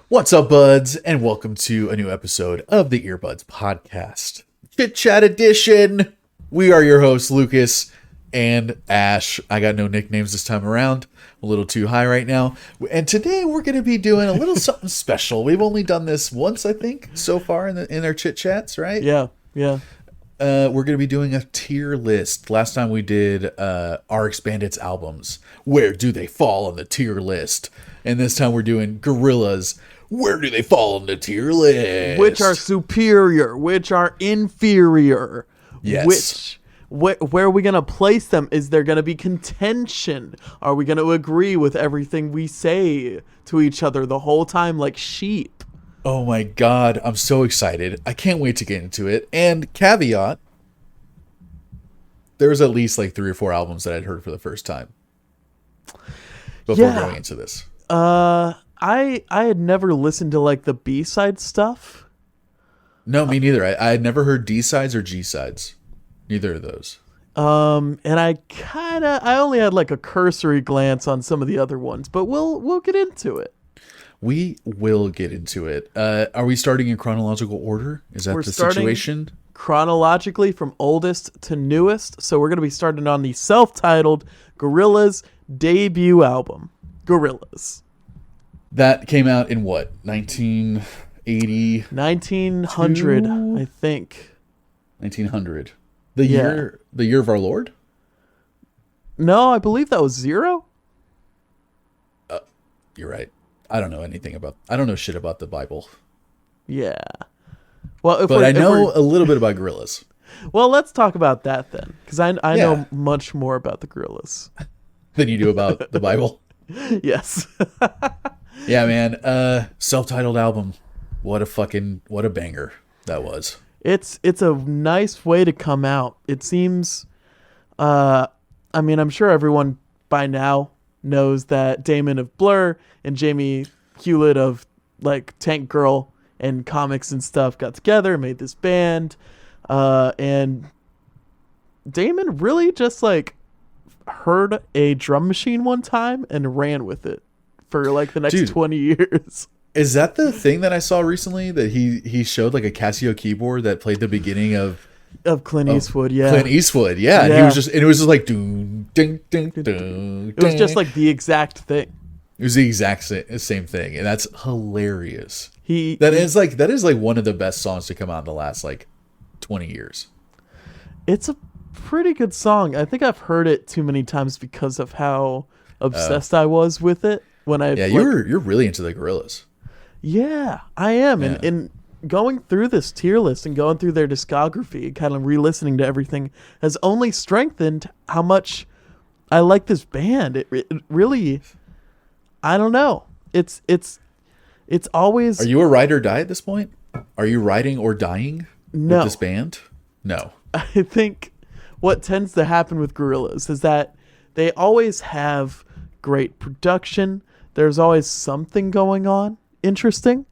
What's up, buds, and welcome to a new episode of the Earbuds Podcast, Chit Chat Edition. We are your hosts, Lucas and Ash. I got no nicknames this time around. I'm a little too high right now. And today we're going to be doing a little something special. We've only done this once, I think, so far in our chit chats, right? Yeah. We're going to be doing a tier list. Last time we did our Expanded's albums. Where do they fall on the tier list? And this time we're doing Gorillaz. Where do they fall on the tier list? Which are superior? Which are inferior? Yes. Where are we going to place them? Is there going to be contention? Are we going to agree with everything we say to each other the whole time like sheep? Oh my god, I'm so excited. I can't wait to get into it. And caveat, there was at least like 3 or 4 albums that I'd heard for the first time before going into this. I had never listened to like the B-side stuff. No, me neither. I had never heard D-sides or G-sides. Neither of those. And I only had like a cursory glance on some of the other ones, but we'll get into it. We will get into it. Are we starting in chronological order? Is that the situation? Chronologically from oldest to newest. So we're going to be starting on the self-titled Gorillaz debut album, Gorillaz. That came out in what? 1980? 1900, I think. 1900. The year of our Lord? No, I believe that was 0. You're right. I don't know shit about the Bible. Yeah. Well, but I know a little bit about Gorillaz. Well, let's talk about that then, because I know much more about the Gorillaz than you do about the Bible. Yes. Yeah, man. Self-titled album. What a banger that was. It's a nice way to come out. It seems, I'm sure everyone by now knows that Damon of Blur and Jamie Hewlett of like Tank Girl and comics and stuff got together and made this band. And Damon really just like heard a drum machine one time and ran with it for like the next 20 years. Is that the thing that I saw recently that he showed like a Casio keyboard that played the beginning of Clint Eastwood? Yeah. Clint Eastwood. Yeah. And it was just like ding, ding, ding, it was just like the exact thing. It was the exact same thing. And that's hilarious. That is like one of the best songs to come out in the last like 20 years. It's a pretty good song. I think I've heard it too many times because of how obsessed I was with it when I you're really into the Gorillaz. Yeah, I am. Yeah. And going through this tier list and going through their discography and kind of re-listening to everything has only strengthened how much I like this band. It really, I don't know. It's always. Are you a ride or die at this point? Are you riding or dying with this band? No. I think what tends to happen with Gorillaz is that they always have great production. There's always something going on interesting,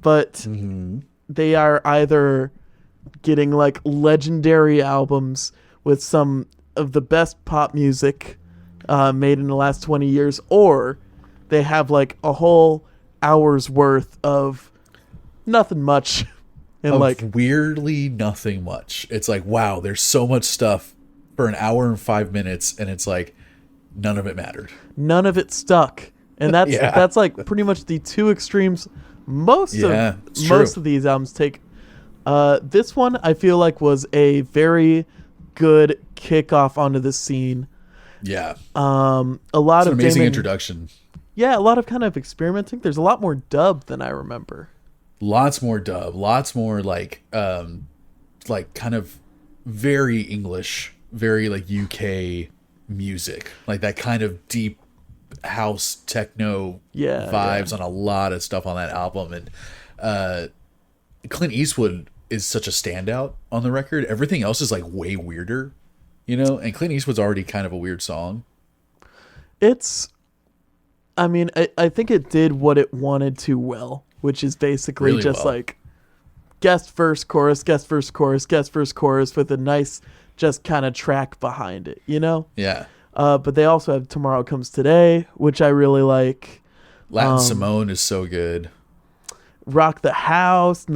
but they are either getting like legendary albums with some of the best pop music made in the last 20 years, or they have like a whole hour's worth of nothing much and like weirdly nothing much. It's like, wow, there's so much stuff for an hour and 5 minutes, and it's like none of it mattered. None of it stuck. And that's like pretty much the two extremes most of these albums take. This one I feel like was a very good kickoff onto the scene. Yeah. A lot of amazing introduction. Yeah, a lot of kind of experimenting. There's a lot more dub than I remember. Lots more dub. Lots more like kind of very English, very like UK music, like that kind of deep house techno vibes on a lot of stuff on that album. And Clint Eastwood is such a standout on the record. Everything else is like way weirder, and Clint Eastwood's already kind of a weird song. I think it did what it wanted to well, which is basically really just like guest verse chorus, guest verse chorus, guest verse chorus with a nice just kind of track behind it, Yeah. But they also have Tomorrow Comes Today, which I really like. Latin Simone is so good. Rock the House,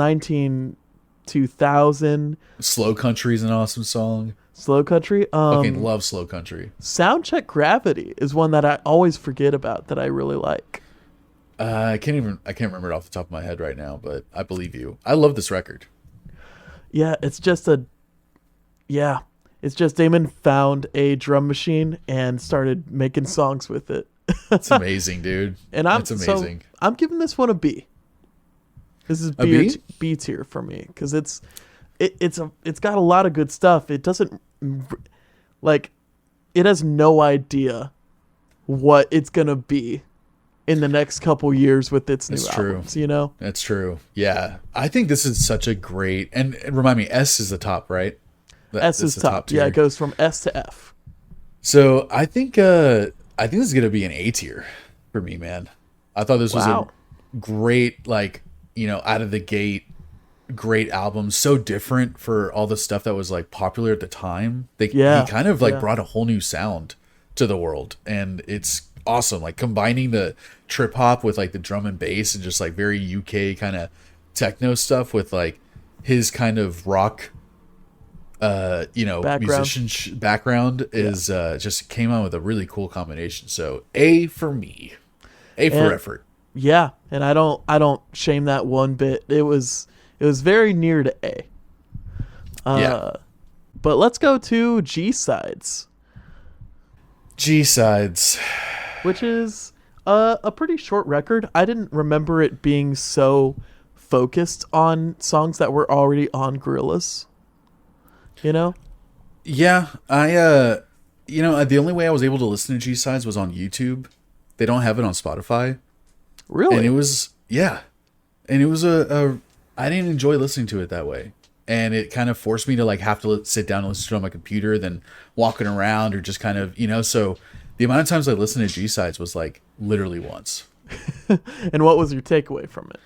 2000. Slow Country is an awesome song. Slow Country. Fucking love Slow Country. Soundcheck Gravity is one that I always forget about that I really like. I can't remember it off the top of my head right now, but I believe you. I love this record. Yeah, it's just Damon found a drum machine and started making songs with it. It's amazing, dude. And it's amazing. So I'm giving this one a B. This is B tier for me because it's got a lot of good stuff. It doesn't it has no idea what it's gonna be in the next couple years with its new albums. You know, that's true. Yeah, I think this is such a great and remind me, S is the top, right? S is top. Yeah, it goes from S to F. So I think this is gonna be an A tier for me, man. I thought this was a great, out of the gate, great album. So different for all the stuff that was popular at the time. He kind of brought a whole new sound to the world, and it's awesome. Combining the trip hop with the drum and bass and just very UK kind of techno stuff with his kind of rock musician background is just came out with a really cool combination. So A for me. A for effort. Yeah, and I don't shame that one bit. It was very near to A. But let's go to G sides. G-Sides. Which is a pretty short record. I didn't remember it being so focused on songs that were already on Gorillaz. You know? Yeah. The only way I was able to listen to G-Sides was on YouTube. They don't have it on Spotify. Really? And it was, I didn't enjoy listening to it that way. And it kind of forced me to have to sit down and listen to it on my computer, then walking around or just kind of, so the amount of times I listened to G-Sides was literally once. And what was your takeaway from it?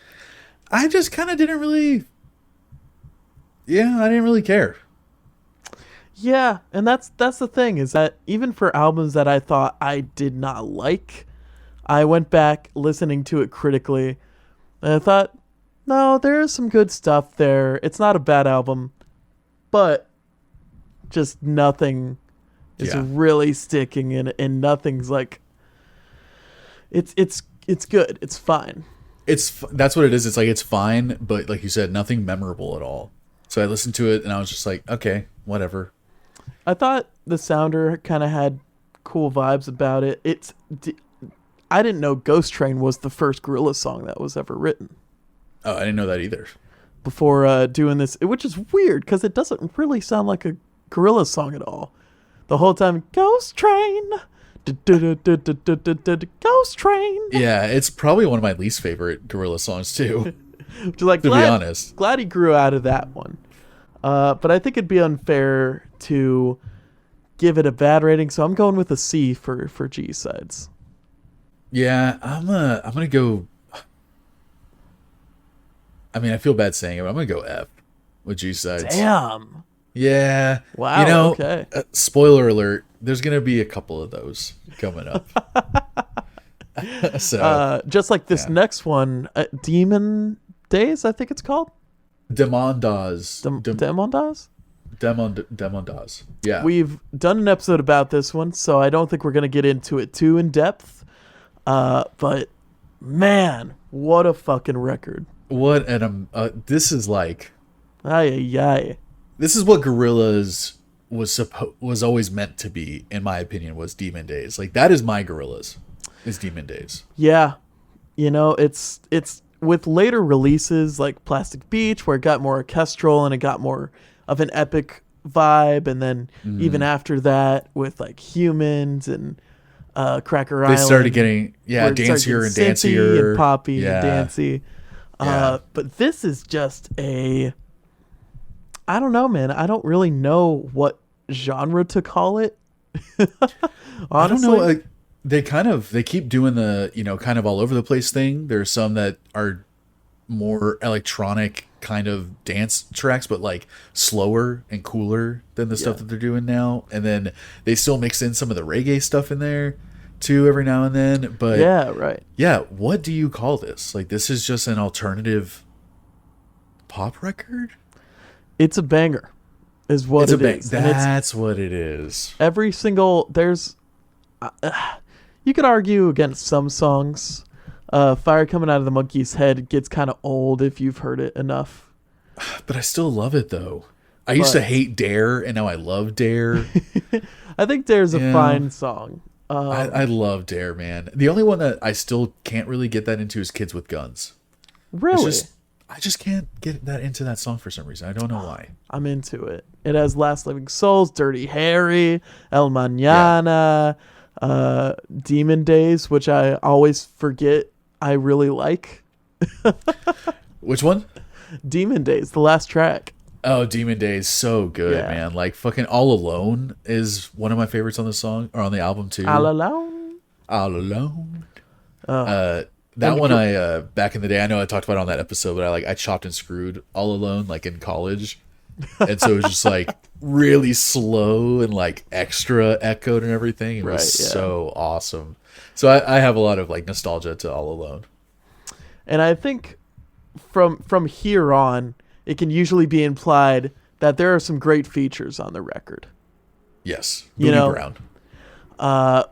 I just kind of didn't really, I didn't really care. Yeah, and that's the thing is that even for albums that I thought I did not like, I went back listening to it critically, and I thought, no, there is some good stuff there. It's not a bad album, but just nothing is really sticking in it, and nothing's it's good. It's fine. That's what it is. It's fine, but like you said, nothing memorable at all. So I listened to it and I was just okay, whatever. I thought the sounder kind of had cool vibes about it. I didn't know Ghost Train was the first Gorillaz song that was ever written. Oh, I didn't know that either. Before doing this, which is weird because it doesn't really sound like a Gorillaz song at all. The whole time, Ghost Train, Ghost Train. Yeah, it's probably one of my least favorite Gorillaz songs too. To be honest, glad he grew out of that one. But I think it'd be unfair to give it a bad rating, so I'm going with a C for G-Sides. Yeah, I'm gonna go. I mean, I feel bad saying it, but I'm gonna go F with G-Sides. Damn. Yeah. Wow. Okay. Spoiler alert: there's gonna be a couple of those coming up. So, just like this next one, Demon Dayz, I think it's called. Demondas. Demondas? Yeah. We've done an episode about this one, so I don't think we're going to get into it too in depth. But man, what a fucking record. What this is this is what Gorillaz was always meant to be, in my opinion, was Demon Dayz. That is my Gorillaz. Is Demon Dayz. Yeah. It's with later releases like Plastic Beach, where it got more orchestral and it got more of an epic vibe, and then even after that with Humanz and Cracker Island, they started getting dancier and dancier and poppy and dancey. But this is just I don't know, man. I don't really know what genre to call it. Honestly. I don't know. They keep doing the, kind of all over the place thing. There's some that are more electronic kind of dance tracks, but slower and cooler than the stuff that they're doing now. And then they still mix in some of the reggae stuff in there. too every now and then. But Yeah, right. yeah, what do you call this? Like, this is just an alternative pop record? It's a banger, is what it is. That's what it is. Every single you could argue against some songs. Fire Coming Out of the Monkey's Head gets kind of old if you've heard it enough. But I still love it, though. I used to hate Dare, and now I love Dare. I think Dare's a fine song. I love Dare, man. The only one that I still can't really get that into is Kids with Guns. Really? I just can't get that into that song for some reason. I don't know why. I'm into it. It has Last Living Souls, Dirty Harry, El Mañana, Demon Days, which I always forget I really like. Which one? Demon Days, the last track. Oh, Demon Days, so good, man. Like, fucking All Alone is one of my favorites on the song, or on the album, too. All Alone? All Alone. That one back in the day, I know I talked about it on that episode, but I chopped and screwed All Alone, like, in college. And so it was just, like, really slow and, like, extra echoed and everything. It was so awesome. So I have a lot of, like, nostalgia to All Alone. And I think from here on, it can usually be implied that there are some great features on the record. Yes. Booty Brown. My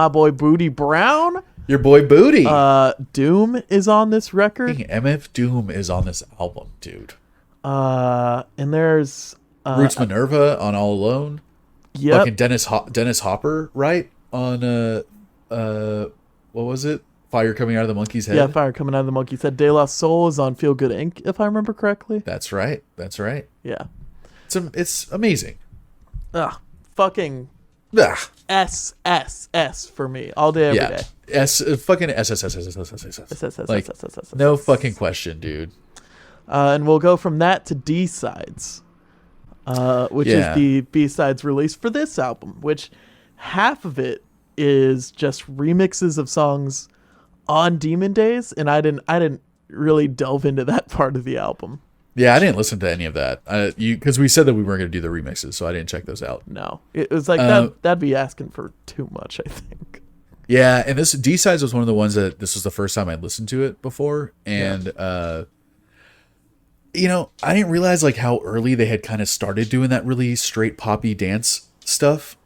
boy Booty Brown. Your boy Booty. Doom is on this record. MF Doom is on this album, dude. And there's Roots Minerva on All Alone. Yeah. Fucking Dennis Hopper, right? On what was it? Fire Coming Out of the Monkey's Head. Yeah, Fire Coming Out of the Monkey's Head. De La Soul is on Feel Good Inc., if I remember correctly. That's right. Yeah. It's amazing. Fucking S for me all day, every day. Fucking S. Like, no fucking question, dude. And we'll go from that to D-Sides, which is the B-Sides release for this album, which half of it is just remixes of songs on Demon Days, and I didn't really delve into that part of the album. Yeah, I didn't listen to any of that. Because we said that we weren't going to do the remixes, so I didn't check those out. No, it was like that'd be asking for too much, I think. Yeah, and this D-Sides was one of the ones that this was the first time I'd listened to it before, and I didn't realize like how early they had kind of started doing that really straight poppy dance stuff.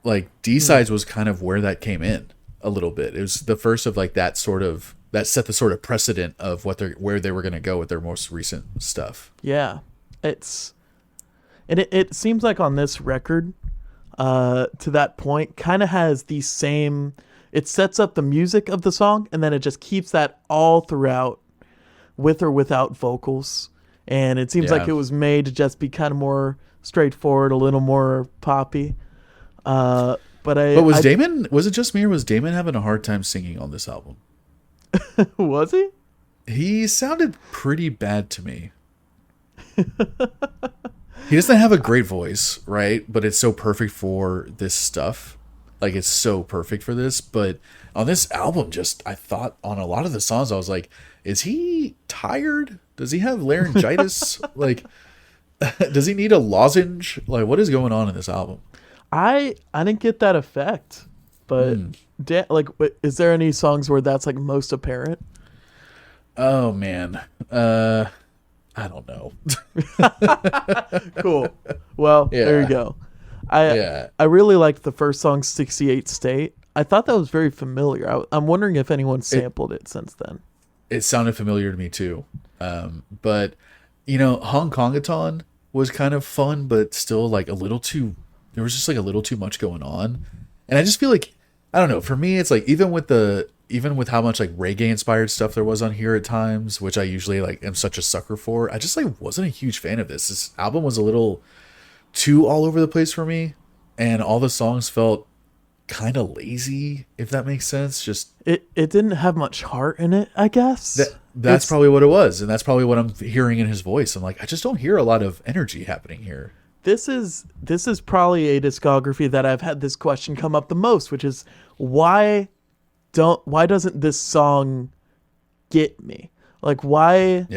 Like D-Sides was kind of where that came in a little bit. It was the first of like that set the sort of precedent of where they were going to go with their most recent stuff. Yeah, it seems like on this record, to that point, kind of has the same. It sets up the music of the song, and then it just keeps that all throughout, with or without vocals. And it seems like it was made to just be kind of more straightforward, a little more poppy. But Damon, was it just me, or was Damon having a hard time singing on this album? Was he? He sounded pretty bad to me. He doesn't have a great voice, right? But it's so perfect for this stuff. Like, it's so perfect for this. But on this album, I thought on a lot of the songs, I was like, is he tired? Does he have laryngitis? Like, does he need a lozenge? Like, what is going on in this album? I didn't get that effect, but is there any songs where that's like most apparent? Oh man, I don't know. Cool. Well, there you go. I really liked the first song, 68 State. I thought that was very familiar. I'm wondering if anyone sampled it since then. It sounded familiar to me too. But Hong Kongaton was kind of fun, but still like a little too. There was just like a little too much going on, and I just feel like, I don't know. For me, it's like even with how much like reggae inspired stuff there was on here at times, which I usually like am such a sucker for. I just like wasn't a huge fan of this. This album was a little too all over the place for me, and all the songs felt kind of lazy, if that makes sense. Just it didn't have much heart in it, I guess. That's probably what it was, and that's probably what I'm hearing in his voice. I'm like, I just don't hear a lot of energy happening here. This is probably a discography that I've had this question come up the most, which is why doesn't this song get me? Like, why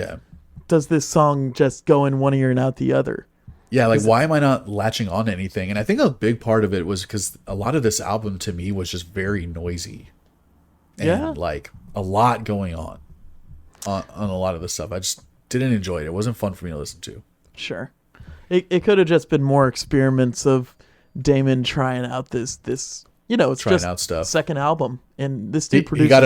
does this song just go in one ear and out the other? Yeah, like why am I not latching on to anything? And I think a big part of it was because a lot of this album to me was just very noisy. And like a lot going on a lot of the stuff. I just didn't enjoy it. It wasn't fun for me to listen to. Sure. It could have just been more experiments of Damon trying out this it's Trying just out stuff. second album, and this dude He produces. got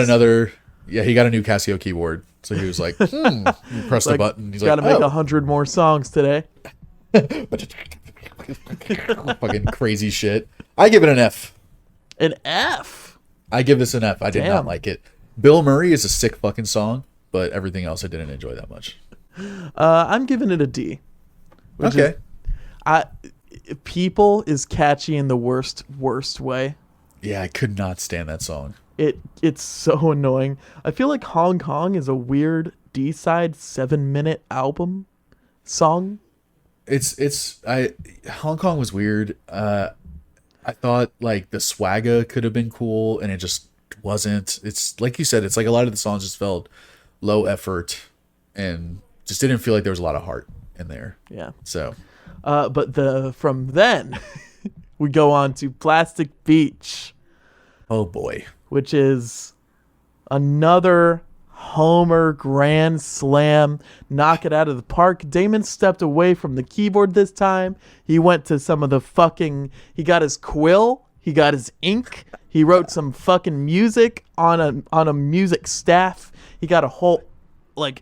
he got a new Casio keyboard. So he was like, he pressed the button. He's got to like, make 100 more songs today. fucking crazy shit. I give it an F. An F. I give this an F. I did not like it. Bill Murray is a sick fucking song, but everything else I didn't enjoy that much. I'm giving it a D. Okay. People is catchy in the worst way. Yeah, I could not stand that song. It's so annoying. I feel like Hong Kong is a weird D-side 7-minute album song. Hong Kong was weird. I thought like the swagger could have been cool, and it just wasn't. It's like you said, it's like a lot of the songs just felt low effort and just didn't feel like there was a lot of heart in there. Yeah. So, but from then we go on to Plastic Beach. Oh boy. Which is another homer grand slam, knock it out of the park. Damon stepped away from the keyboard this time. He went to some of the he got his quill, he got his ink, he wrote some fucking music on a music staff. He got a whole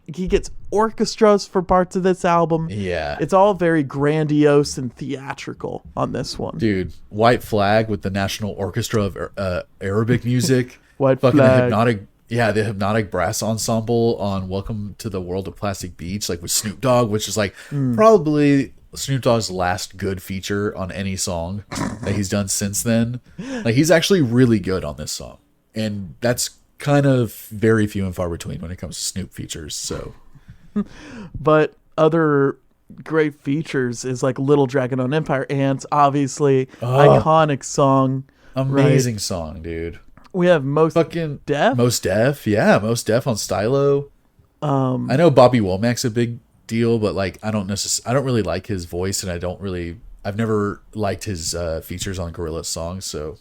he gets orchestras for parts of this album. Yeah. It's all very grandiose and theatrical on this one. Dude, White Flag with the National Orchestra of Arabic Music. White fucking Flag. The hypnotic brass ensemble on Welcome to the World of Plastic Beach, like with Snoop Dogg, which is like probably Snoop Dogg's last good feature on any song that he's done since then. Like he's actually really good on this song. And that's kind of very few and far between when it comes to Snoop features. So, but other great features is like Little Dragon on Empire Ants, obviously iconic song, amazing song, dude. We have Most Def, yeah, Most Def on Stylo. I know Bobby Womack's a big deal, but like I don't really like his voice, and I've never liked his features on Gorillaz songs, so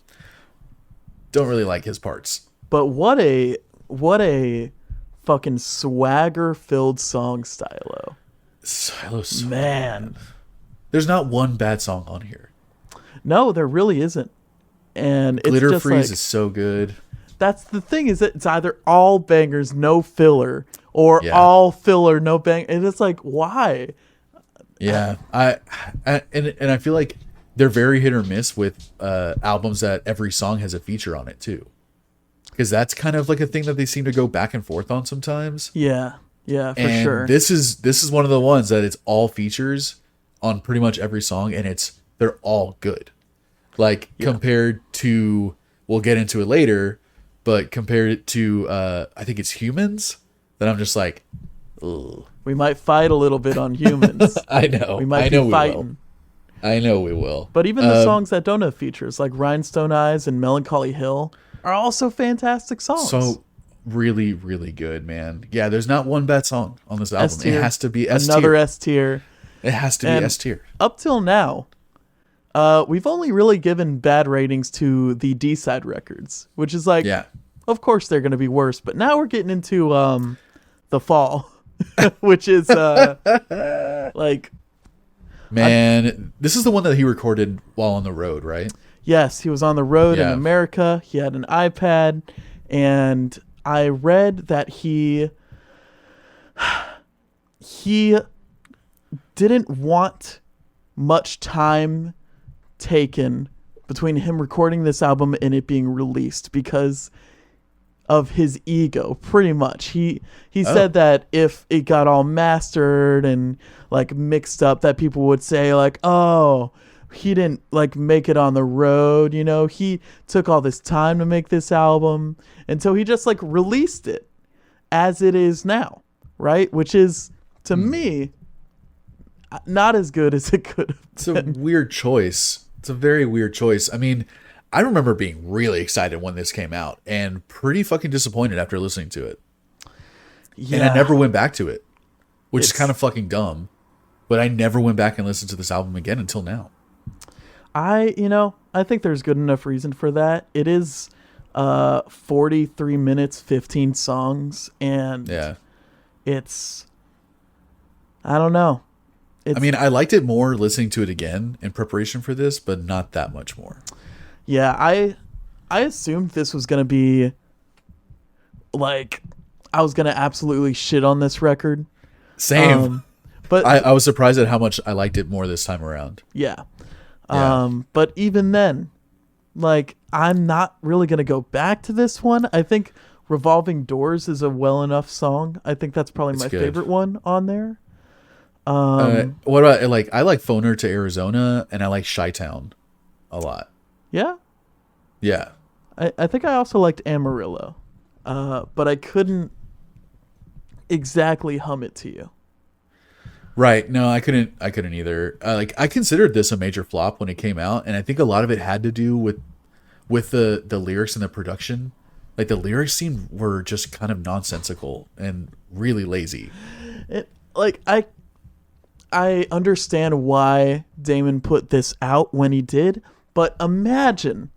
don't really like his parts. But what a fucking swagger filled song, Stylo. Stylo's so man. Bad. There's not one bad song on here. No, there really isn't. And Glitter it's just Freeze is so good. That's the thing, is that it's either all bangers, no filler, or all filler, no bang. And it's like, why? Yeah, I feel like they're very hit or miss with albums that every song has a feature on it too. Because that's kind of like a thing that they seem to go back and forth on sometimes. Yeah, for sure. This is one of the ones that it's all features on pretty much every song, and they're all good. Like compared to, we'll get into it later, but compared it to I think it's Humanz, that I'm just like, ugh. We might fight a little bit on Humanz. I know. We might be fighting. I know we will. But even the songs that don't have features, like Rhinestone Eyes and Melancholy Hill, are also fantastic songs. So really, really good, man. Yeah, there's not one bad song on this album. S-tier. It has to be S tier. Another S tier. It has to be S tier. Up till now, we've only really given bad ratings to the D-side records, which is like, of course they're going to be worse. But now we're getting into The Fall, which is like... Man, this is the one that he recorded while on the road, right? Yes, he was on the road in America. He had an iPad, and I read that he didn't want much time taken between him recording this album and it being released because of his ego, pretty much. He said that if it got all mastered and like mixed up, that people would say like, oh, he didn't like make it on the road, you know, he took all this time to make this album. And so he just like released it as it is now, right? Which is, to me, not as good as it could have been. It's a weird choice. It's a very weird choice. I mean, I remember being really excited when this came out and pretty fucking disappointed after listening to it. Yeah. And I never went back to it, which is kind of fucking dumb. but I never went back and listened to this album again until now. I think there's good enough reason for that. It is 43 minutes, 15 songs, and it's, I don't know. I mean, I liked it more listening to it again in preparation for this, but not that much more. Yeah, I assumed this was going to be like, I was going to absolutely shit on this record. Same. But I was surprised at how much I liked it more this time around. Yeah. But even then, like, I'm not really going to go back to this one. I think Revolving Doors is a well enough song. I think that's probably my favorite one on there. What about, like, I like Phoner to Arizona, and I like Chi-Town a lot. Yeah? Yeah. I think I also liked Amarillo, but I couldn't exactly hum it to you. Right. No, I couldn't either. Like, I considered this a major flop when it came out, and I think a lot of it had to do with the lyrics and the production. Like, the lyrics were just kind of nonsensical and really lazy. I understand why Damon put this out when he did, but imagine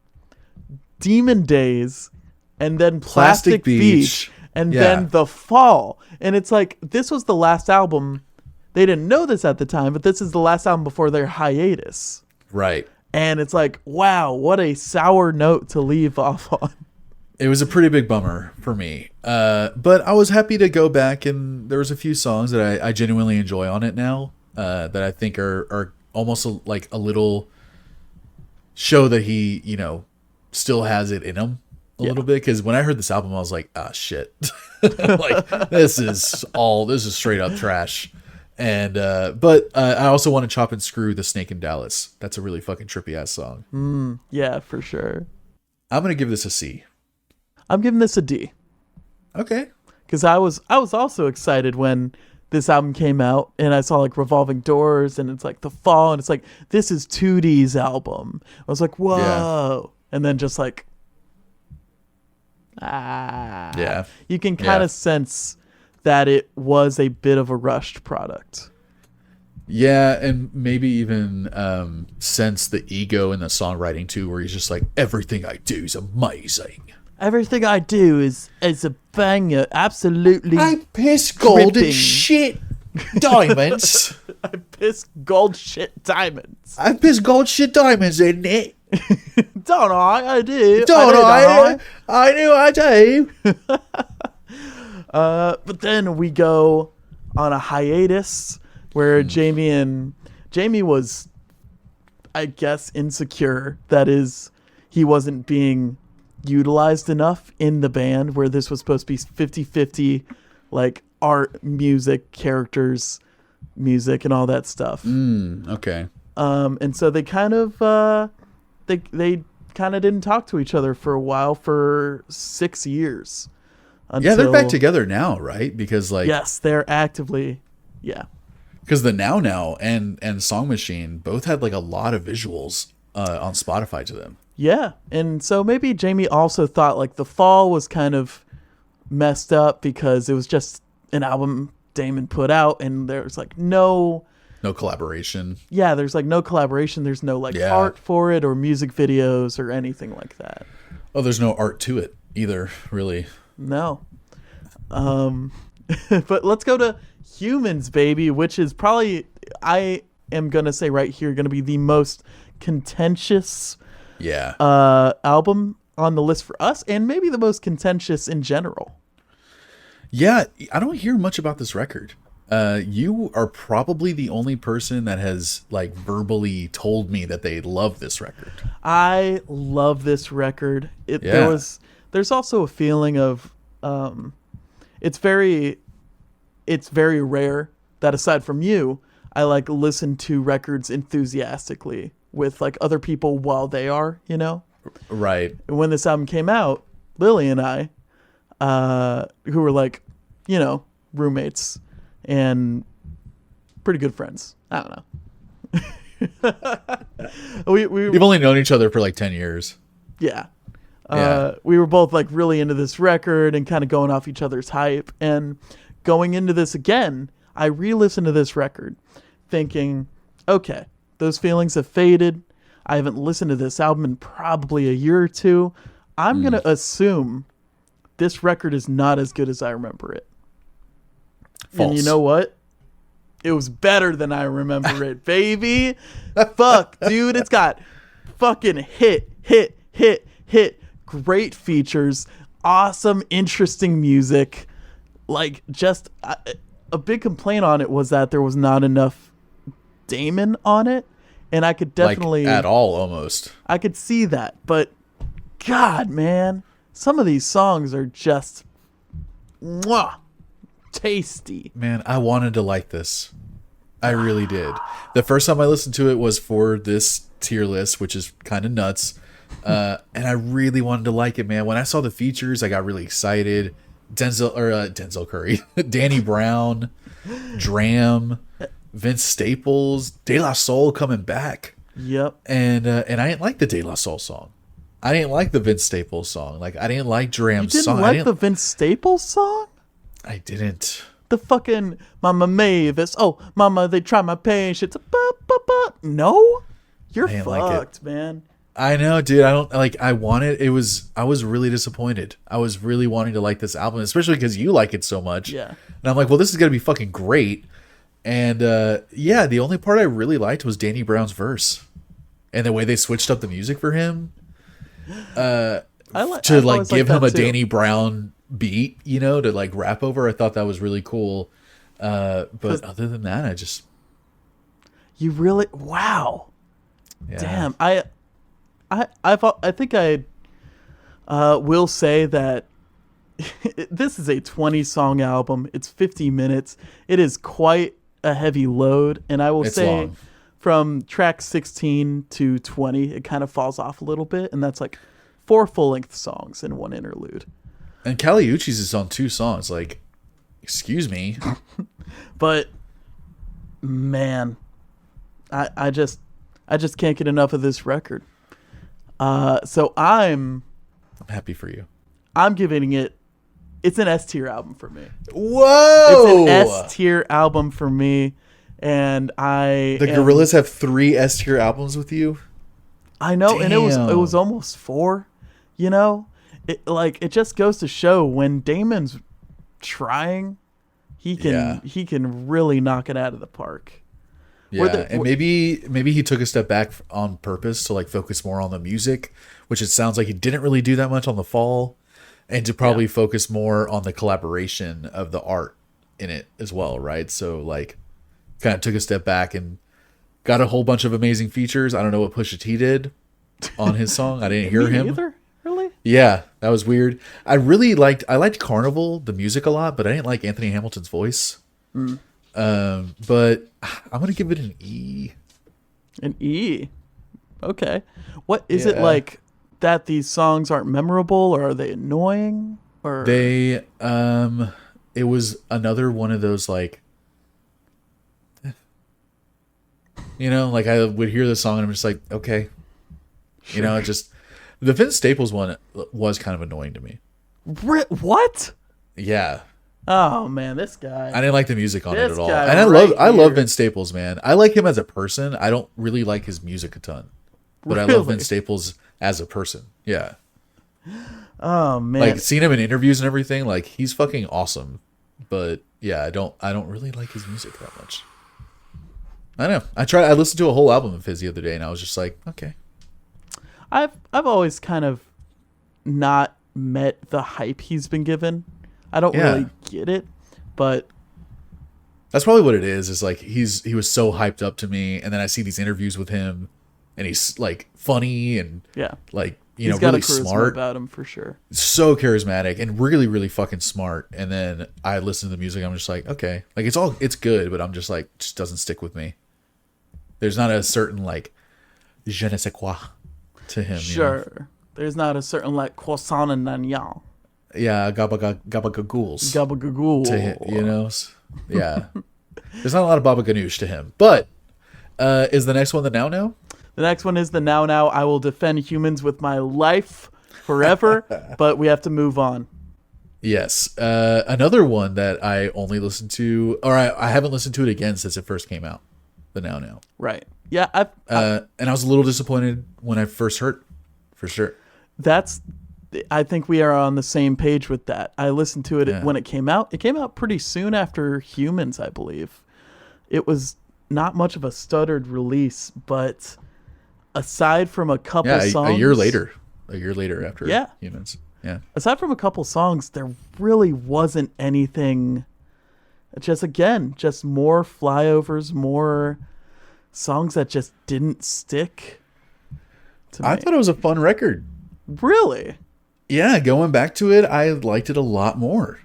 Demon Days and then Plastic Beach and then The Fall. And it's like, this was the last album. They didn't know this at the time, but this is the last album before their hiatus. Right. And it's like, wow, what a sour note to leave off on. It was a pretty big bummer for me. But I was happy to go back, and there was a few songs that I genuinely enjoy on it now, that I think are almost like a little show that he, still has it in him a little bit. Because when I heard this album, I was like, ah, shit. Like, this is straight up trash. And but I also want to chop and screw The Snake in Dallas. That's a really fucking trippy ass song. Yeah, for sure. I'm gonna give this a C. I'm giving this a D. Okay. Because I was also excited when this album came out, and I saw like Revolving Doors, and it's like The Fall, and it's like, this is 2D's album. I was like, whoa. And then just like, you can kind of sense that it was a bit of a rushed product. Yeah, and maybe even sense the ego in the songwriting too, where he's just like, everything I do is amazing. Everything I do is a banger, absolutely. I piss gold and shit diamonds. I piss gold shit diamonds. I piss gold shit diamonds in it. Don't I do. Don't I? I do, I do. But then we go on a hiatus where Jamie was, I guess, insecure. That is, he wasn't being utilized enough in the band, where this was supposed to be 50-50, like art, music, characters, music, and all that stuff. Okay. And so they kind of they kind of didn't talk to each other for a while, for 6 years. Yeah, they're back together now, right? Because like, yes, they're actively, because the Now and Song Machine both had like a lot of visuals on Spotify to them. Yeah, and so maybe Jamie also thought like The Fall was kind of messed up because it was just an album Damon put out, and there's like no collaboration. Yeah, there's like no collaboration. There's no like art for it or music videos or anything like that. Oh, there's no art to it either, really. No. But let's go to Humanz, baby, which is probably, I am going to say right here, going to be the most contentious album on the list for us, and maybe the most contentious in general. Yeah, I don't hear much about this record. You are probably the only person that has like verbally told me that they love this record. I love this record. There's also a feeling of it's very rare that, aside from you, I like listen to records enthusiastically with like other people while they are, right. When this album came out, Lily and I, who were like, roommates and pretty good friends. I don't know. We've only known each other for like 10 years. Yeah. We were both like really into this record and kind of going off each other's hype. And going into this again, I re-listened to this record thinking, okay, those feelings have faded. I haven't listened to this album in probably a year or two. I'm going to assume this record is not as good as I remember it. False. And you know what? It was better than I remember it, baby. Fuck, dude. It's got fucking hit. Great features. Awesome, interesting music. Like, just a big complaint on it was that there was not enough Damon on it. And I could definitely... Like, at all, almost. I could see that. But, God, man. Some of these songs are just... Mwah, tasty. Man, I wanted to like this. I really did. The first time I listened to it was for this tier list, which is kind of nuts. And I really wanted to like it, man. When I saw the features, I got really excited. Denzel Curry, Danny Brown, Dram, Vince Staples, De La Soul coming back. Yep. And I didn't like the De La Soul song. I didn't like the Vince Staples song. Like, I didn't like Dram's song. You didn't like the Vince Staples song? I didn't. The fucking Mama Mavis. Oh, Mama, they try my patience. No? You're fucked, like man. I know, dude. I don't like. I was really disappointed. I was really wanting to like this album, especially because you like it so much. Yeah. And I'm like, well, this is gonna be fucking great. And yeah, the only part I really liked was Danny Brown's verse, and the way they switched up the music for him. To give him a too. Danny Brown beat, you know, to like rap over. I thought that was really cool. But other than that, you really wow. Yeah. Damn, I think I will say that this is a 20-song album. It's 50 minutes. It is quite a heavy load, and I will say long. From track 16 to 20, it kind of falls off a little bit, and that's like 4 full-length songs and 1 interlude. And Kali Uchis is on 2 songs. Like, excuse me. But man, I just can't get enough of this record. So I'm happy for you. I'm giving it's an S tier album for me. Whoa! It's an S tier album for me, and the Gorillaz have 3 S tier albums with you. I know. Damn. And it was almost 4. You know, it just goes to show when Damon's trying, he can really knock it out of the park. Yeah, and maybe he took a step back on purpose to like focus more on the music, which it sounds like he didn't really do that much on the fall, and to probably focus more on the collaboration of the art in it as well, right? So like, kind of took a step back and got a whole bunch of amazing features. I don't know what Pusha T did on his song. I didn't hear him. Either? Really? Yeah, that was weird. I liked Carnival, the music, a lot, but I didn't like Anthony Hamilton's voice. But I'm gonna give it an E. An E. Okay. What is it like that these songs aren't memorable, or are they annoying? Or They it was another one of those like, you know, like I would hear the song and I'm just like, okay. Sure. You know, it just the Vince Staples one was kind of annoying to me. What? Yeah. Oh man, this guy. I didn't like the music on it at all. And I love Vince Staples, man. I like him as a person. I don't really like his music a ton. But I love Vince Staples as a person. Yeah. Oh man. Like seeing him in interviews and everything, like he's fucking awesome. But yeah, I don't really like his music that much. I know. I listened to a whole album of his the other day and I was just like, okay. I've always kind of not met the hype he's been given. I don't really get it, but that's probably what it is. Is like he was so hyped up to me, and then I see these interviews with him, and he's like funny and like he's know really smart about him for sure. So charismatic and really really fucking smart. And then I listen to the music, I'm just like, okay, like it's good, but I'm just like, it just doesn't stick with me. There's not a certain like je ne sais quoi to him. Sure, you know? There's not a certain like croissant and nignon. Yeah, gabagagools. Gabagool. To him, you know? Yeah. There's not a lot of Baba Ganoush to him. But is the next one the Now Now? The next one is the Now Now. I will defend Humanz with my life forever, but we have to move on. Yes. Another one that I only listened to, or I haven't listened to it again since it first came out. the Now Now. Right. Yeah. And I was a little disappointed when I first heard, for sure. I think we are on the same page with that. I listened to it Yeah. when it came out. It came out pretty soon after Humanz, I believe. It was not much of a stuttered release, but aside from a couple songs, a year later after Yeah. Humans. Yeah. aside from a couple songs, there really wasn't anything. Just more flyovers, more songs that just didn't stick to me. I thought it was a fun record. Really? Yeah, going back to it, I liked it a lot more.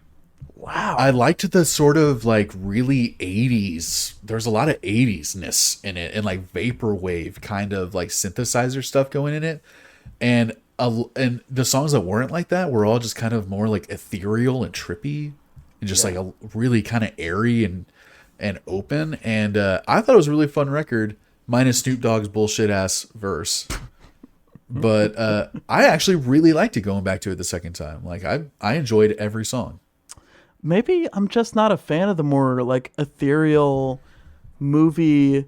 Wow. I liked the sort of like really 80s. There's a lot of 80s-ness in it and like vaporwave kind of like synthesizer stuff going in it. And the songs that weren't like that were all just kind of more like ethereal and trippy and just like a really kind of airy and open. And I thought it was a really fun record, minus Snoop Dogg's bullshit ass verse. But I actually really liked it going back to it the second time. Like I enjoyed every song. Maybe I'm just not a fan of the more like ethereal movie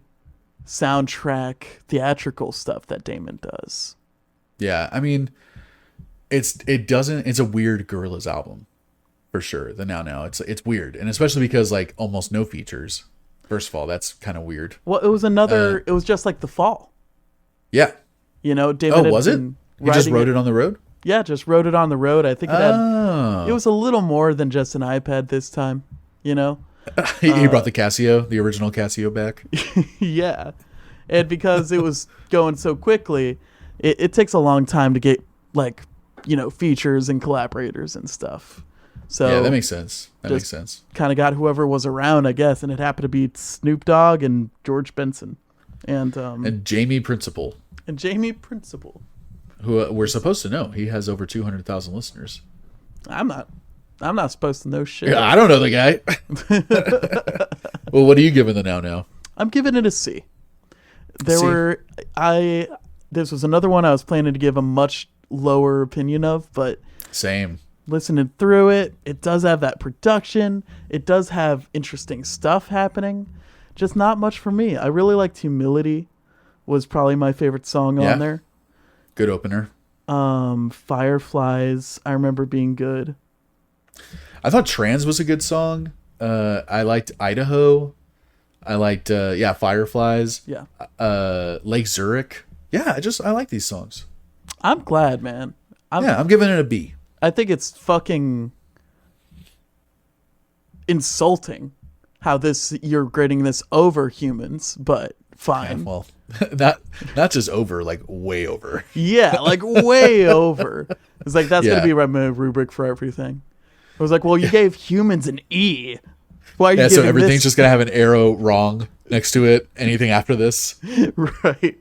soundtrack theatrical stuff that Damon does. Yeah, I mean, it's a weird Gorillaz album for sure. The Now it's weird, and especially because like almost no features. First of all, that's kind of weird. Well, it was it was just like The Fall. Yeah. You know, Damon. Oh, was it? He just wrote it on the road? Yeah, just wrote it on the road. I think it was a little more than just an iPad this time, you know? He brought the original Casio back. Yeah. And because it was going so quickly, it takes a long time to get, like, you know, features and collaborators and stuff. So yeah, that makes sense. That makes sense. Kind of got whoever was around, I guess, and it happened to be Snoop Dogg and George Benson. And Jamie Principle. And Jamie Principle. Who we're supposed to know. He has over 200,000 listeners. I'm not supposed to know shit. Yeah, I don't know the guy. Well, what are you giving the Now? I'm giving it a C. This was another one I was planning to give a much lower opinion of, but same. Listening through it, it does have that production. It does have interesting stuff happening. Just not much for me. I really liked Humility. Was probably my favorite song on there. Good opener. Fireflies, I remember being good. I thought Trans was a good song. I liked Idaho. I liked Fireflies. Yeah. Lake Zurich. Yeah, I like these songs. I'm glad, man. I'm giving it a B. I think it's fucking insulting how you're grading this over Humans, but fine. Yeah, well, not just over, like way over. Yeah, like way over. It's like that's gonna be my rubric for everything. I was like, well, you gave Humans an E. Why are you giving so everything's this? just gonna have an arrow wrong next to it. Anything after this, right?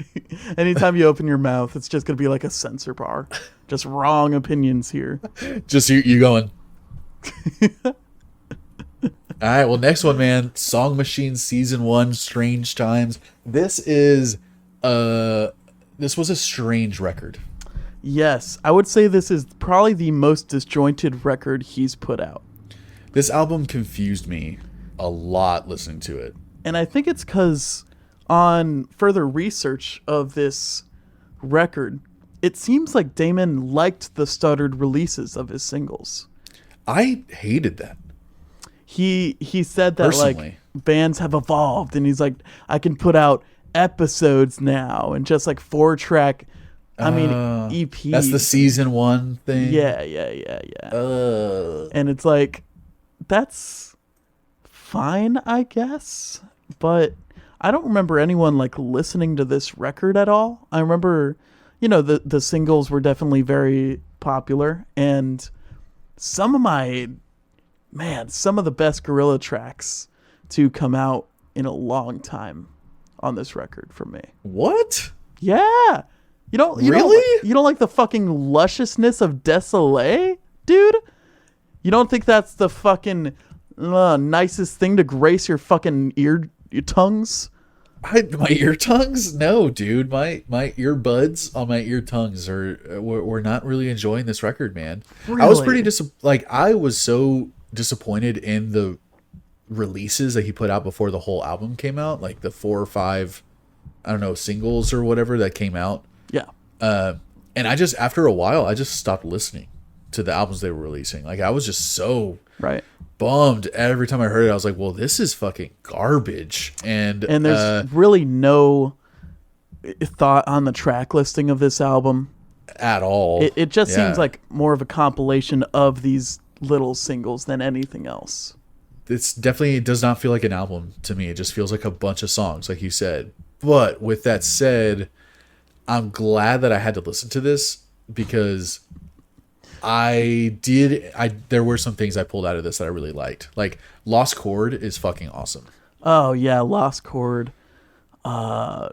Anytime you open your mouth, it's just gonna be like a censor bar. Just wrong opinions here. Just you going. All right, well, next one, man. Song Machine Season 1, Strange Times. This was a strange record. Yes, I would say this is probably the most disjointed record he's put out. This album confused me a lot listening to it. And I think it's because on further research of this record, it seems like Damon liked the stuttered releases of his singles. I hated that. He said that Personally. like bands have evolved, and he's like, I can put out episodes now and just like 4-track, EPs. That's the Season 1 thing. Yeah. And it's like, that's fine, I guess, but I don't remember anyone like listening to this record at all. I remember, the singles were definitely very popular, and some of the best Gorilla tracks to come out in a long time on this record for me. What? Yeah. You don't like the fucking lusciousness of Désolé, dude? You don't think that's the fucking nicest thing to grace your fucking your tongues? My ear tongues? No, dude. My earbuds on my ear tongues we're not really enjoying this record, man. Really? I was pretty I was so disappointed in the releases that he put out before the whole album came out, like the 4 or 5, I don't know, singles or whatever that came out. Yeah. And I just, after a while, I just stopped listening to the albums they were releasing. Like, I was just so Right. bummed every time I heard it. I was like, well, this is fucking garbage. And there's really no thought on the track listing of this album at all. It just seems like more of a compilation of these little singles than anything else. It's definitely, it does not feel like an album to me. It just feels like a bunch of songs, like you said. But with that said, I'm glad that I had to listen to this, because there were some things I pulled out of this that I really liked. Like, Lost Chord is fucking awesome. Oh yeah, Lost Chord.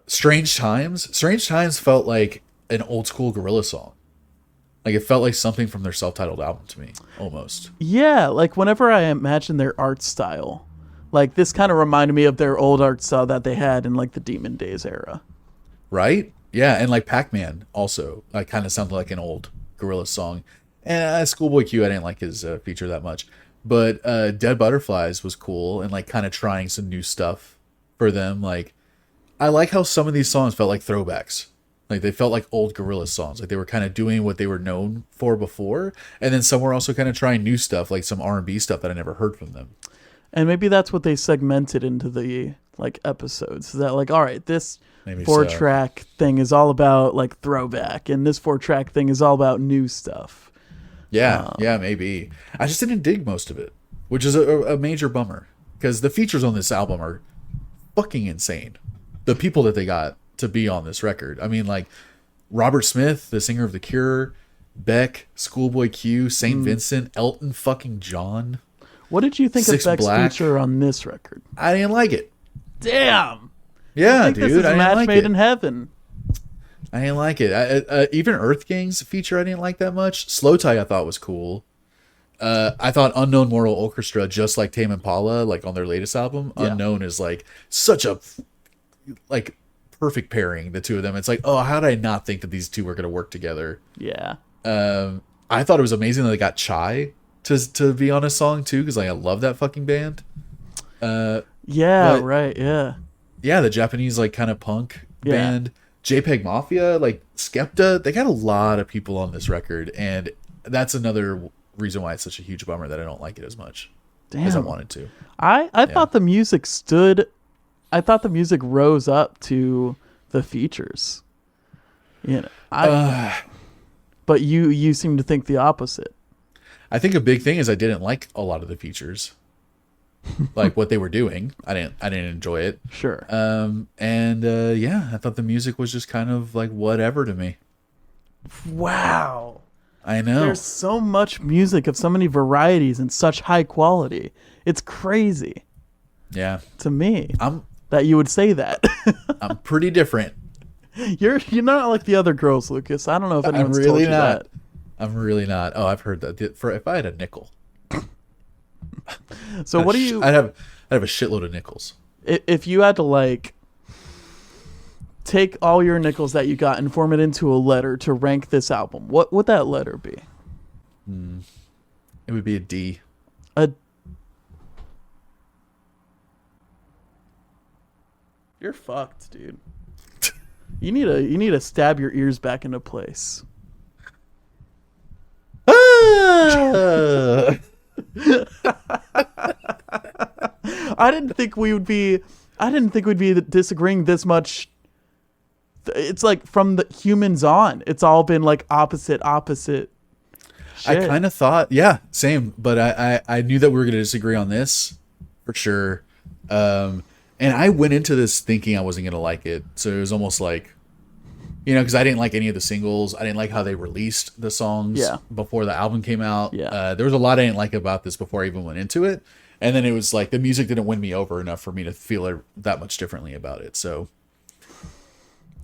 Strange Times felt like an old school Gorillaz song. Like, it felt like something from their self-titled album to me, almost. Yeah, like whenever I imagine their art style, like this kind of reminded me of their old art style that they had in like the Demon Days era. Right? Yeah, and like Pac-Man also, like, kind of sounded like an old Gorillaz song. And Schoolboy Q, I didn't like his feature that much. But Dead Butterflies was cool, and like kind of trying some new stuff for them. Like, I like how some of these songs felt like throwbacks. Like, they felt like old Gorillaz songs. Like, they were kind of doing what they were known for before. And then some were also kind of trying new stuff, like some R&B stuff that I never heard from them. And maybe that's what they segmented into the like episodes. That like, all right, this Maybe 4-track thing is all about like throwback, and this 4-track thing is all about new stuff. Yeah, maybe. I just didn't dig most of it, which is a major bummer, because the features on this album are fucking insane. The people that they got to be on this record. I mean, like, Robert Smith, the singer of The Cure, Beck, Schoolboy Q, St. Vincent, Elton fucking John. What did you think Six of Beck's Black. feature on this record? I didn't like it. Damn. Yeah, I think dude, this is I a didn't match like made it. in heaven. I didn't like it. Even Earth Gang's feature I didn't like that much. Slow Tie I thought was cool. I thought Unknown Mortal Orchestra, just like Tame Impala, like on their latest album, Yeah. Unknown is like such a like perfect pairing, the two of them. It's like, oh, how did I not think that these two were going to work together? Yeah. I thought it was amazing that they got Chai to be on a song too, because like, I love that fucking band. Yeah, But- right, yeah. Yeah, the Japanese like kind of punk band. JPEG Mafia, like Skepta, they got a lot of people on this record, and that's another reason why it's such a huge bummer that I don't like it as much as I Damn. wanted to. I thought the music rose up to the features. You know, but you seem to think the opposite. I think a big thing is I didn't like a lot of the features, like what they were doing. I didn't enjoy it. Sure. Yeah, I thought the music was just kind of like whatever to me. Wow. I know. There's so much music of so many varieties and such high quality. It's crazy Yeah, to me I'm that you would say that. pretty different. You're not like the other girls, Lucas. I don't know if I'm anyone's really told you not. that. I'm really not. Oh, I've heard that. If I had a nickel, So what do you I'd have a shitload of nickels. if you had to like take all your nickels that you got and form it into a letter to rank this album, what would that letter be? It would be a D. You're fucked, dude. You need to stab your ears back into place. Ah! I didn't think we'd be disagreeing this much. It's like from the Humanz on, it's all been like opposite shit. I kind of thought, yeah, same. But I knew that we were going to disagree on this for sure. And I went into this thinking I wasn't going to like it. So it was almost like, you know, because I didn't like any of the singles. I didn't like how they released the songs before the album came out. Yeah. There was a lot I didn't like about this before I even went into it. And then it was like the music didn't win me over enough for me to feel that much differently about it. So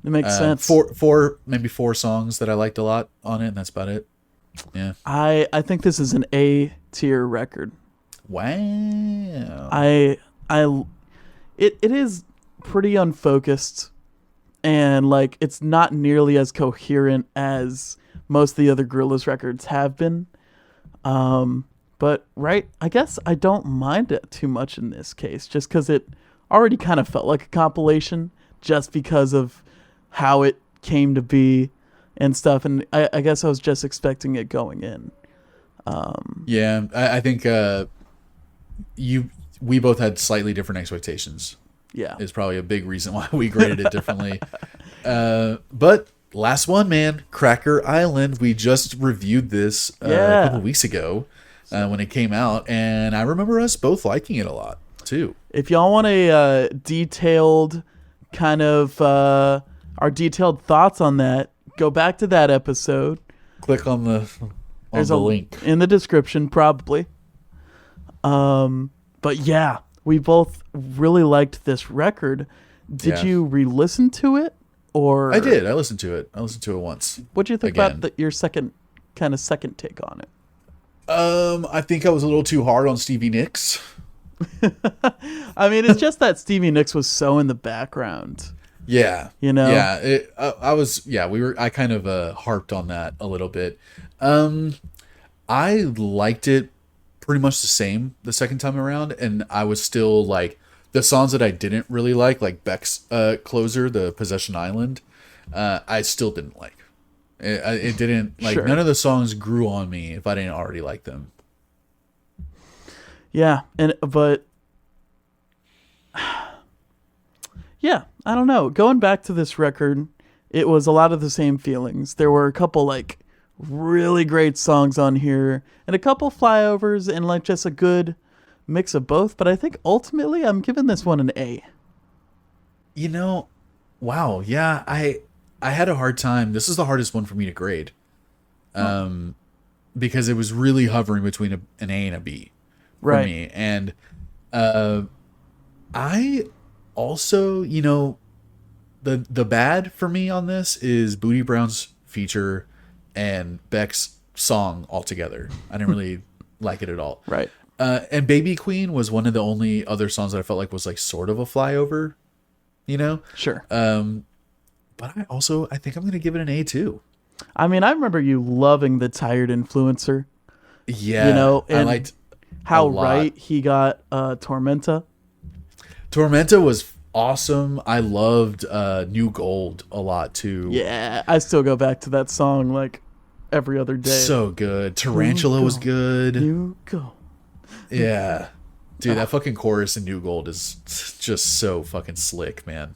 It makes sense. maybe four songs that I liked a lot on it, and that's about it. Yeah. I think this is an A tier record. Wow. It is pretty unfocused, and like it's not nearly as coherent as most of the other Gorillaz records have been. But But I guess I don't mind it too much in this case, just because it already kind of felt like a compilation, just because of how it came to be and stuff. And I guess I was just expecting it going in. Yeah, I think we both had slightly different expectations. Yeah, is probably a big reason why we graded it differently. But last one, man, Cracker Island. We just reviewed this a couple weeks ago when it came out, and I remember us both liking it a lot too. If y'all want a detailed kind of our detailed thoughts on that, go back to that episode. Click on the There's a link in the description, probably. But yeah, we both really liked this record. Did you re-listen to it, or I did? I listened to it. I listened to it once. What'd you think about your second take on it? I think I was a little too hard on Stevie Nicks. I mean, it's just that Stevie Nicks was so in the background. Yeah, you know. Yeah, I was. Yeah, I kind of harped on that a little bit. I liked it pretty much the same the second time around, and I was still like the songs that I didn't really like Beck's closer, the Possession Island. I still didn't like. It didn't like. Sure. None of the songs grew on me if I didn't already like them. Yeah, but yeah, I don't know. Going back to this record, it was a lot of the same feelings. There were a couple like really great songs on here, and a couple flyovers, and like just a good mix of both. But I think ultimately, I'm giving this one an A. You know, wow, yeah, I had a hard time. This is the hardest one for me to grade, because it was really hovering between an A and a B. For me. And I also, you know, the bad for me on this is Booty Brown's feature and Beck's song altogether. I didn't really like it at all. Right. And Baby Queen was one of the only other songs that I felt like was like sort of a flyover, you know? Sure. But I think I'm going to give it an A too. I mean, I remember you loving the Tired Influencer. Yeah. You know, and I liked how right he got Tormenta. Tormenta was awesome. I loved New Gold a lot too. Yeah, I still go back to that song like every other day. So good. Tarantula was good. New Gold. Yeah. Dude, that fucking chorus in New Gold is just so fucking slick, man.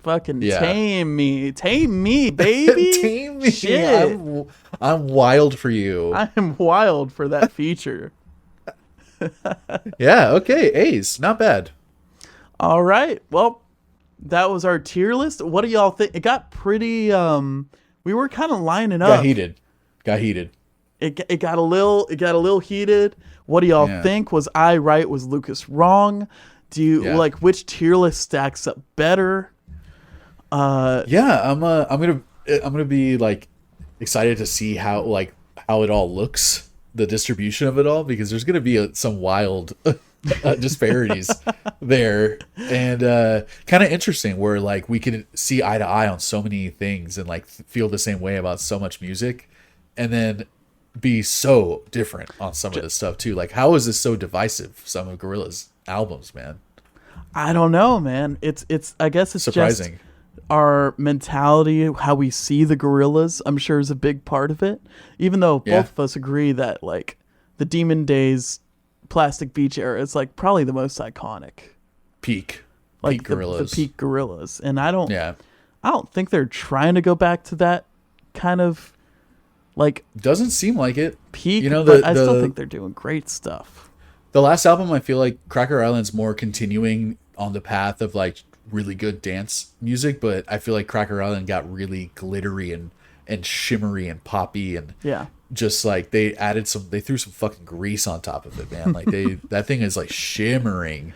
Fucking tame me, baby. Tame me. Shit. I'm wild for you. I am wild for that feature. Yeah, okay, A's, not bad. All right, well, that was our tier list. What do y'all think? It got pretty. We were kind of lining up. Got heated. It got a little heated. What do y'all think? Was I right? Was Lucas wrong? Do you like which tier list stacks up better? I'm gonna be like excited to see how it all looks, the distribution of it all, because there's gonna be some wild disparities there, and kind of interesting where like we can see eye to eye on so many things and like feel the same way about so much music, and then be so different on some of this stuff too. Like, how is this so divisive? Some of Gorillaz albums, man. I don't know, man. It's I guess it's surprising. Just our mentality, how we see the Gorillaz, I'm sure is a big part of it. Even though both of us agree that like the Demon Days Plastic Beach era is like probably the most iconic. Peak Gorillaz. The peak Gorillaz. And I don't think they're trying to go back to that kind of like doesn't seem like it. Peak, you know, but I still think they're doing great stuff. The last album, I feel like Cracker Island's more continuing on the path of like really good dance music, but I feel like Cracker Island got really glittery and shimmery and poppy, and just like they threw some fucking grease on top of it, man. Like that thing is like shimmering.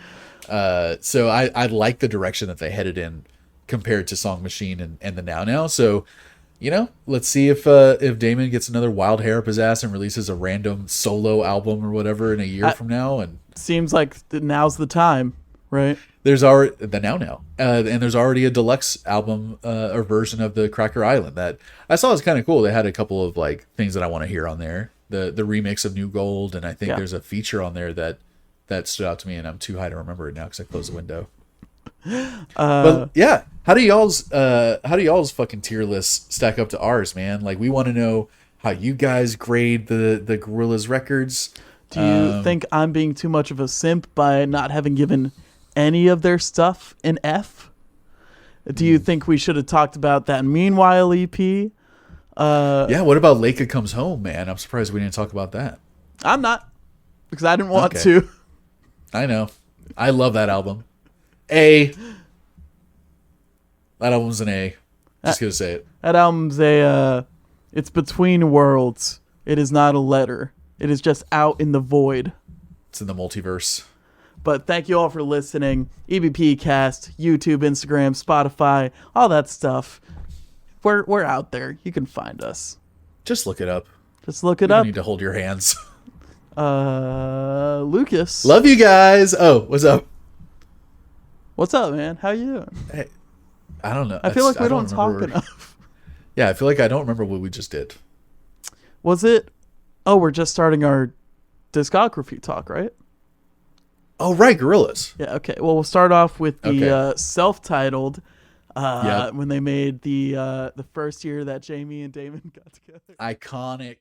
So I like the direction that they headed in compared to Song Machine and the Now. So, you know, let's see if Damon gets another wild hair up his ass and releases a random solo album or whatever in a year from now. And seems like now's the time, right? There's already the Now, and there's already a deluxe album or version of the Cracker Island that I saw is kind of cool. They had a couple of like things that I want to hear on there, the remix of New Gold, and I think Yeah. there's a feature on there that stood out to me, and I'm too high to remember it now because I closed the window. But yeah, how do y'all's fucking tier list stack up to ours, man? Like, we want to know how you guys grade the Gorillaz records. Do you think I'm being too much of a simp by not having given any of their stuff an F? Do you think we should have talked about that Meanwhile EP? Yeah, what about Leica Comes Home, man? I'm surprised we didn't talk about that. I'm not, because I didn't want Okay. to. I know. I love that album. That album's an A. Just gonna say it. That album's it's between worlds. It is not a letter. It is just out in the void. It's in the multiverse. But thank you all for listening. EBP Cast, YouTube, Instagram, Spotify, all that stuff. We're out there. You can find us. Just look it up. Just look it You up. don't need to hold your hands. Lucas. Love you guys. Oh, what's up? What's up, man? How you doing? Hey, I don't know. I feel like we don't remember. talk enough. Yeah, I feel like I don't remember what we just did. Was it? Oh, we're just starting our discography talk, right? Oh, right, Gorillaz. Yeah, okay. Well, we'll start off with the Okay. self-titled Yep. when they made the first year that Jamie and Damon got together. Iconic.